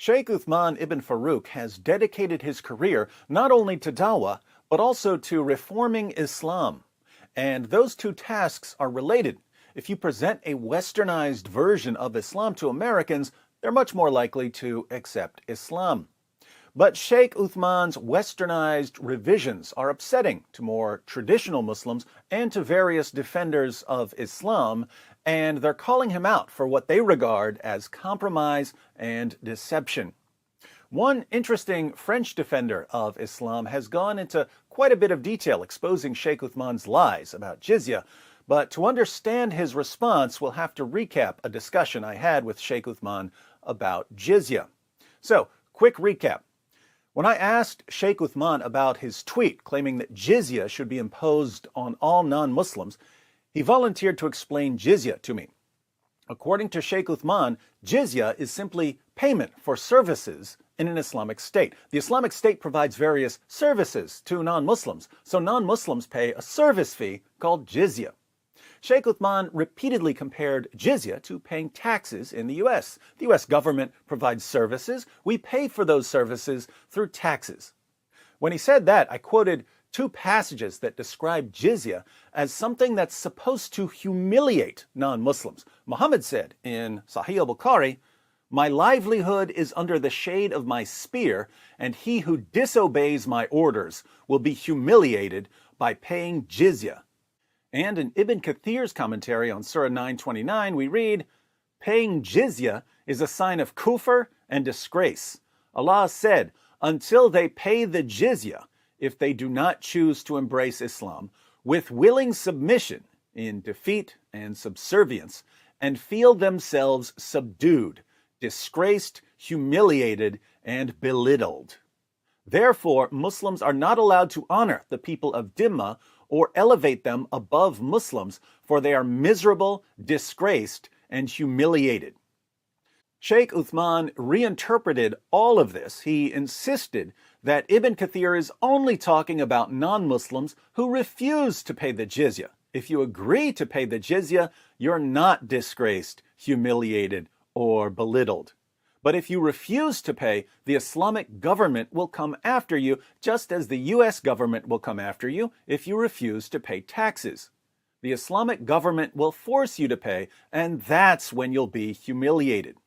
Shaykh Uthman ibn Farooq has dedicated his career not only to dawah, but also to reforming Islam. And those two tasks are related. If you present a westernized version of Islam to Americans, they're much more likely to accept Islam. But Shaykh Uthman's westernized revisions are upsetting to more traditional Muslims and to various defenders of Islam, and they're calling him out for what they regard as compromise and deception. One interesting French defender of Islam has gone into quite a bit of detail exposing Shaykh Uthman's lies about jizya, but to understand his response, we'll have to recap a discussion I had with Shaykh Uthman about jizya. So, quick recap. When I asked Shaykh Uthman about his tweet claiming that jizya should be imposed on all non-Muslims, he volunteered to explain jizya to me. According to Shaykh Uthman, jizya is simply payment for services in an Islamic state. The Islamic state provides various services to non-Muslims, so non-Muslims pay a service fee called jizya. Shaykh Uthman repeatedly compared jizya to paying taxes in the U.S. The U.S. government provides services. We pay for those services through taxes. When he said that, I quoted two passages that describe jizya as something that's supposed to humiliate non-Muslims. Muhammad said in Sahih al-Bukhari, "My livelihood is under the shade of my spear, and he who disobeys my orders will be humiliated by paying jizya." And in Ibn Kathir's commentary on Surah 929, we read, "Paying jizya is a sign of kufr and disgrace. Allah said, until they pay the jizya, if they do not choose to embrace Islam, with willing submission in defeat and subservience, and feel themselves subdued, disgraced, humiliated, and belittled. Therefore, Muslims are not allowed to honor the people of Dhimma or elevate them above Muslims, for they are miserable, disgraced, and humiliated." Shaykh Uthman reinterpreted all of this. He insisted that Ibn Kathir is only talking about non-Muslims who refuse to pay the jizya. If you agree to pay the jizya, you're not disgraced, humiliated, or belittled. But if you refuse to pay, the Islamic government will come after you, just as the U.S. government will come after you if you refuse to pay taxes. The Islamic government will force you to pay, and that's when you'll be humiliated.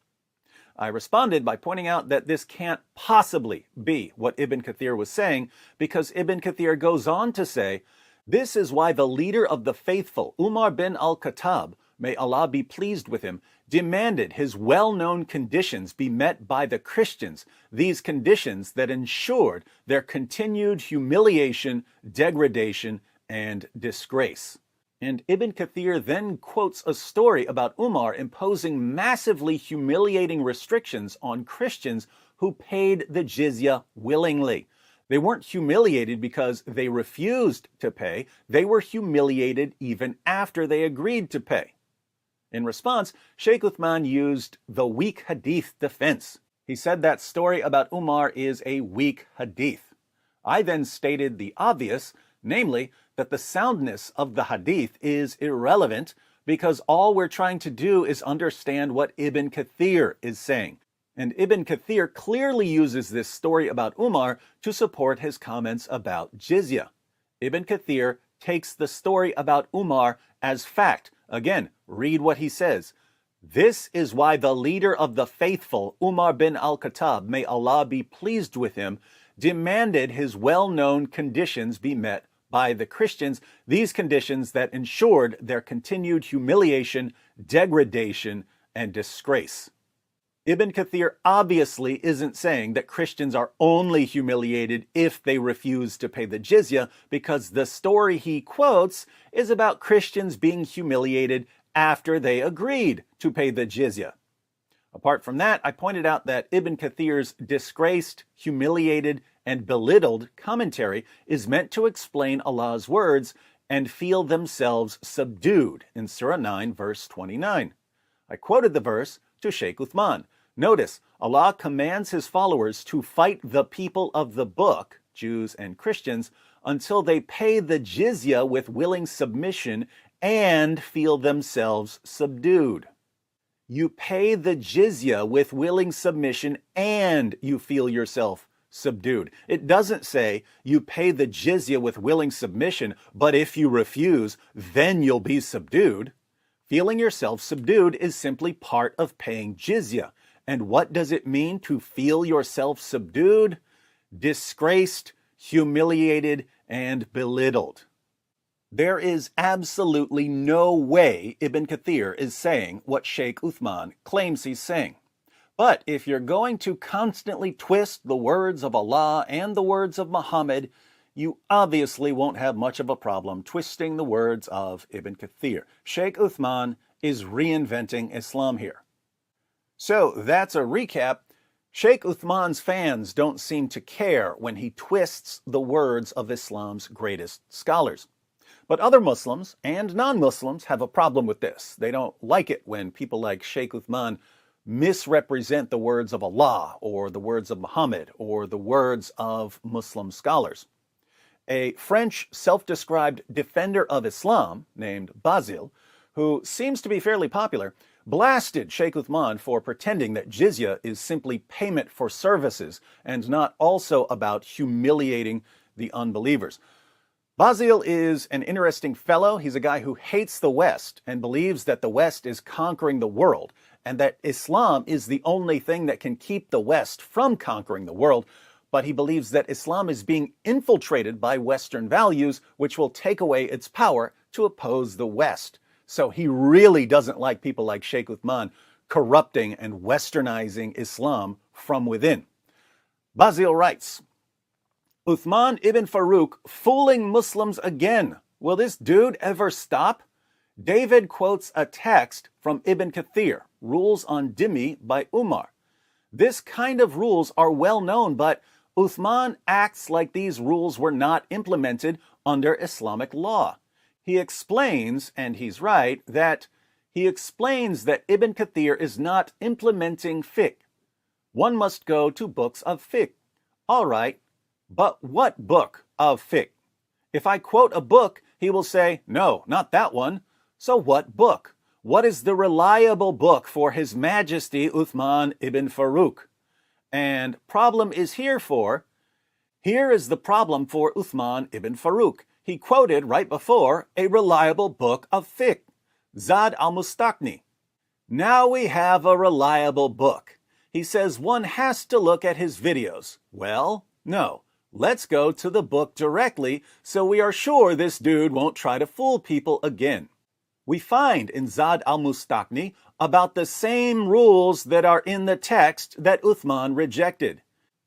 I responded by pointing out that this can't possibly be what Ibn Kathir was saying, because Ibn Kathir goes on to say, "This is why the leader of the faithful, Umar bin al-Khattab, may Allah be pleased with him, demanded his well-known conditions be met by the Christians, these conditions that ensured their continued humiliation, degradation, and disgrace." And Ibn Kathir then quotes a story about Umar imposing massively humiliating restrictions on Christians who paid the jizya willingly. They weren't humiliated because they refused to pay. They were humiliated even after they agreed to pay. In response, Shaykh Uthman used the weak hadith defense. He said that story about Umar is a weak hadith. I then stated the obvious, namely that the soundness of the hadith is irrelevant because all we're trying to do is understand what Ibn Kathir is saying. And Ibn Kathir clearly uses this story about Umar to support his comments about jizya. Ibn Kathir takes the story about Umar as fact. Again, read what he says. "This is why the leader of the faithful, Umar bin al-Khattab, may Allah be pleased with him, demanded his well-known conditions be met by the Christians, these conditions that ensured their continued humiliation, degradation, and disgrace." Ibn Kathir obviously isn't saying that Christians are only humiliated if they refuse to pay the jizya, because the story he quotes is about Christians being humiliated after they agreed to pay the jizya. Apart from that, I pointed out that Ibn Kathir's disgraced, humiliated, and belittled commentary is meant to explain Allah's words and feel themselves subdued in Surah 9, verse 29. I quoted the verse to Shaykh Uthman. Notice, Allah commands his followers to fight the people of the book, Jews and Christians, until they pay the jizya with willing submission and feel themselves subdued. You pay the jizya with willing submission and you feel yourself subdued. It doesn't say you pay the jizya with willing submission, but if you refuse, then you'll be subdued. Feeling yourself subdued is simply part of paying jizya. And what does it mean to feel yourself subdued? Disgraced, humiliated, and belittled. There is absolutely no way Ibn Kathir is saying what Shaykh Uthman claims he's saying. But if you're going to constantly twist the words of Allah and the words of Muhammad, you obviously won't have much of a problem twisting the words of Ibn Kathir. Shaykh Uthman is reinventing Islam here. So that's a recap. Shaykh Uthman's fans don't seem to care when he twists the words of Islam's greatest scholars. But other Muslims and non-Muslims have a problem with this. They don't like it when people like Shaykh Uthman misrepresent the words of Allah or the words of Muhammad or the words of Muslim scholars. A French self-described defender of Islam named Basile, who seems to be fairly popular, blasted Shaykh Uthman for pretending that jizya is simply payment for services and not also about humiliating the unbelievers. Basile is an interesting fellow. He's a guy who hates the West and believes that the West is conquering the world and that Islam is the only thing that can keep the West from conquering the world. But he believes that Islam is being infiltrated by Western values, which will take away its power to oppose the West. So he really doesn't like people like Shaykh Uthman corrupting and westernizing Islam from within. Basile writes, Uthman ibn Farooq fooling Muslims again. Will this dude ever stop? David quotes a text from Ibn Kathir, Rules on Dhimmi by Umar. This kind of rules are well known, but Uthman acts like these rules were not implemented under Islamic law. He explains, and he's right, that Ibn Kathir is not implementing fiqh. One must go to books of fiqh. All right, but what book of fiqh? If I quote a book, he will say, no, not that one. So what book? What is the reliable book for His Majesty Uthman ibn Farooq? And problem is here is the problem for Uthman ibn Farooq. He quoted right before a reliable book of fiqh, Zad al-Mustaqni. Now we have a reliable book. He says one has to look at his videos. Well, no. Let's go to the book directly so we are sure this dude won't try to fool people again. We find in Zad al-Mustaqni about the same rules that are in the text that Uthman rejected.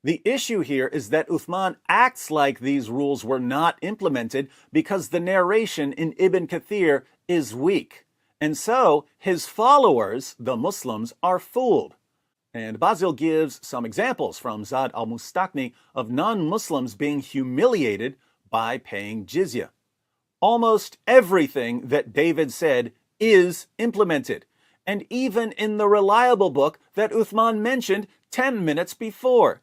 The issue here is that Uthman acts like these rules were not implemented because the narration in Ibn Kathir is weak. And so his followers, the Muslims, are fooled. And Basile gives some examples from Zad al-Mustaqni of non-Muslims being humiliated by paying jizya. Almost everything that David said is implemented, and even in the reliable book that Uthman mentioned 10 minutes before.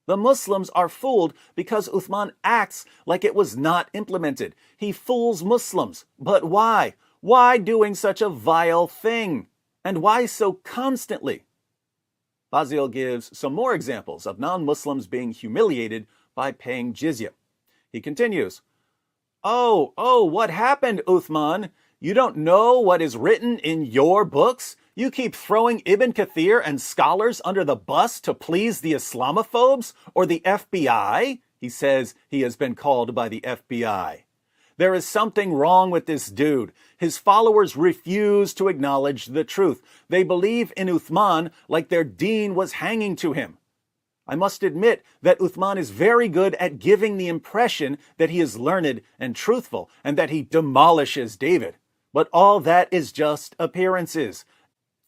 The Muslims are fooled because Uthman acts like it was not implemented. He fools Muslims. But why? Why doing such a vile thing? And why so constantly? Basile gives some more examples of non-Muslims being humiliated by paying jizya. He continues, Oh, what happened, Uthman? You don't know what is written in your books? You keep throwing Ibn Kathir and scholars under the bus to please the Islamophobes or the FBI? He says he has been called by the FBI. There is something wrong with this dude. His followers refuse to acknowledge the truth. They believe in Uthman like their deen was hanging to him. I must admit that Uthman is very good at giving the impression that he is learned and truthful and that he demolishes David. But all that is just appearances.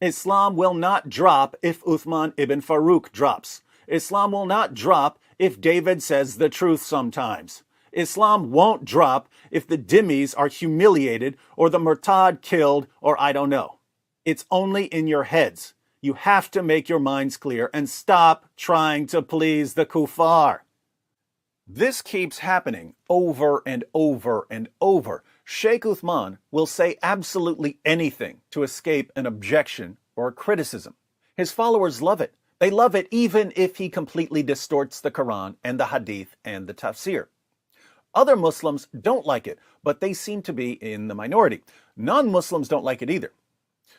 Islam will not drop if Uthman ibn Farooq drops. Islam will not drop if David says the truth sometimes. Islam won't drop if the dhimmis are humiliated or the murtad killed or I don't know. It's only in your heads. You have to make your minds clear and stop trying to please the kuffar. This keeps happening over and over and over. Shaykh Uthman will say absolutely anything to escape an objection or criticism. His followers love it. They love it even if he completely distorts the Quran and the Hadith and the Tafsir. Other Muslims don't like it, but they seem to be in the minority. Non-Muslims don't like it either.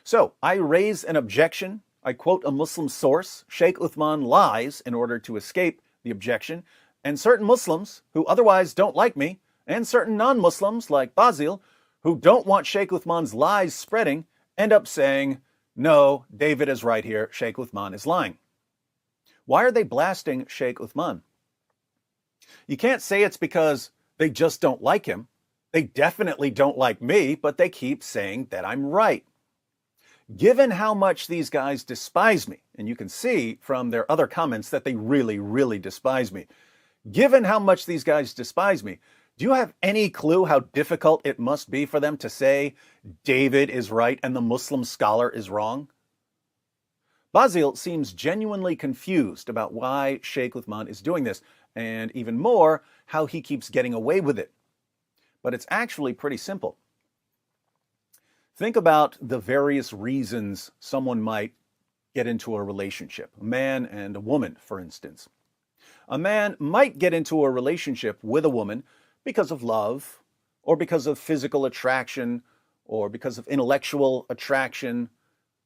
So I raise an objection. I quote a Muslim source. Shaykh Uthman lies in order to escape the objection. And certain Muslims who otherwise don't like me, and certain non-Muslims like Basil, who don't want Shaykh Uthman's lies spreading, end up saying, no, David is right here. Shaykh Uthman is lying. Why are they blasting Shaykh Uthman? You can't say it's because they just don't like him. They definitely don't like me, but they keep saying that I'm right. Given how much these guys despise me, and you can see from their other comments that they really, really despise me. Given how much these guys despise me, do you have any clue how difficult it must be for them to say David is right and the Muslim scholar is wrong? Basil seems genuinely confused about why Shaykh Uthman is doing this, and even more, how he keeps getting away with it. But it's actually pretty simple. Think about the various reasons someone might get into a relationship. A man and a woman, for instance. A man might get into a relationship with a woman because of love, or because of physical attraction, or because of intellectual attraction,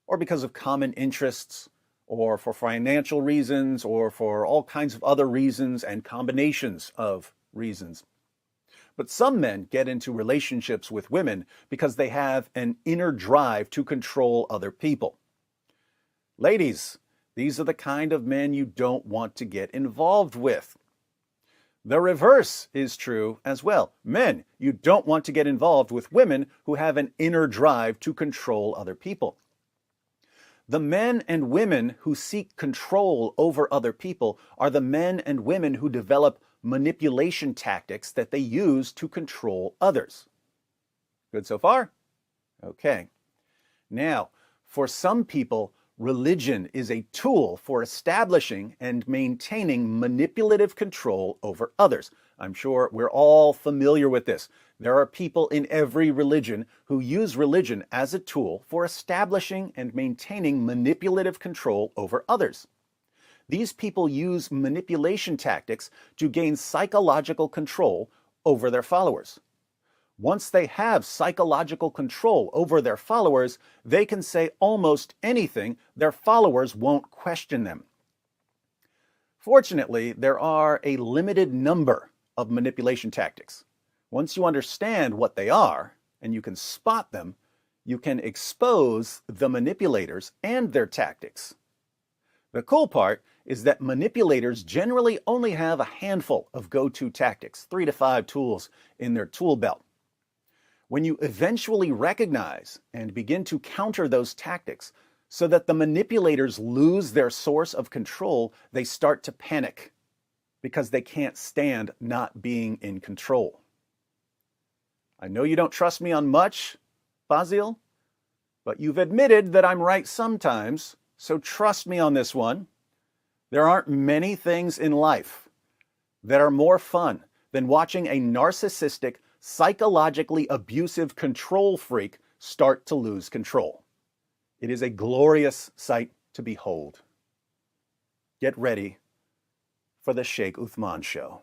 or because of common interests, or for financial reasons, or for all kinds of other reasons and combinations of reasons. But some men get into relationships with women because they have an inner drive to control other people. Ladies, these are the kind of men you don't want to get involved with. The reverse is true as well. Men, you don't want to get involved with women who have an inner drive to control other people. The men and women who seek control over other people are the men and women who develop manipulation tactics that they use to control others. Good so far? Okay. Now, for some people, religion is a tool for establishing and maintaining manipulative control over others. I'm sure we're all familiar with this. There are people in every religion who use religion as a tool for establishing and maintaining manipulative control over others. These people use manipulation tactics to gain psychological control over their followers. Once they have psychological control over their followers, they can say almost anything. Their followers won't question them. Fortunately, there are a limited number of manipulation tactics. Once you understand what they are, and you can spot them, you can expose the manipulators and their tactics. The cool part is that manipulators generally only have a handful of go-to tactics, 3 to 5 tools in their tool belt. When you eventually recognize and begin to counter those tactics so that the manipulators lose their source of control, they start to panic because they can't stand not being in control. I know you don't trust me on much, Basil, but you've admitted that I'm right sometimes, so trust me on this one. There aren't many things in life that are more fun than watching a narcissistic, psychologically abusive control freak start to lose control. It is a glorious sight to behold. Get ready for the Shaykh Uthman show.